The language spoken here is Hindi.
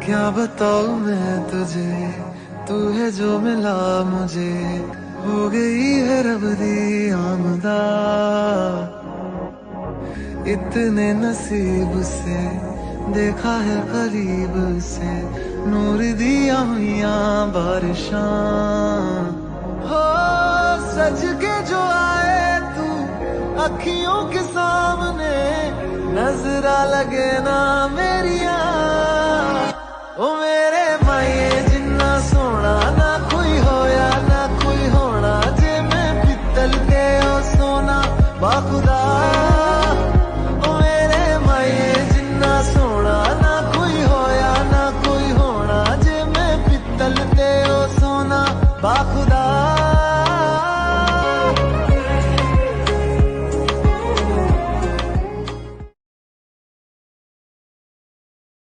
क्या बताऊं मैं तुझे, तू है जो मिला मुझे, हो गई है रब दी आमदा। इतने नसीब से देखा है करीब से, नूर दिया हुआ बारिशां। हो सज के जो आए तू अखियों के सामने, नजरा लगे ना मेरिया। ओ मेरे माये जिन्ना सोना ना कोई होया ना कोई होना, जे मैं पित्तल के ओ सोना बाखुदा। ओ मेरे माये जिन्ना सोना ना कोई होया ना कोई होना, जे मैं पित्तल के ओ सोना बाखुदा।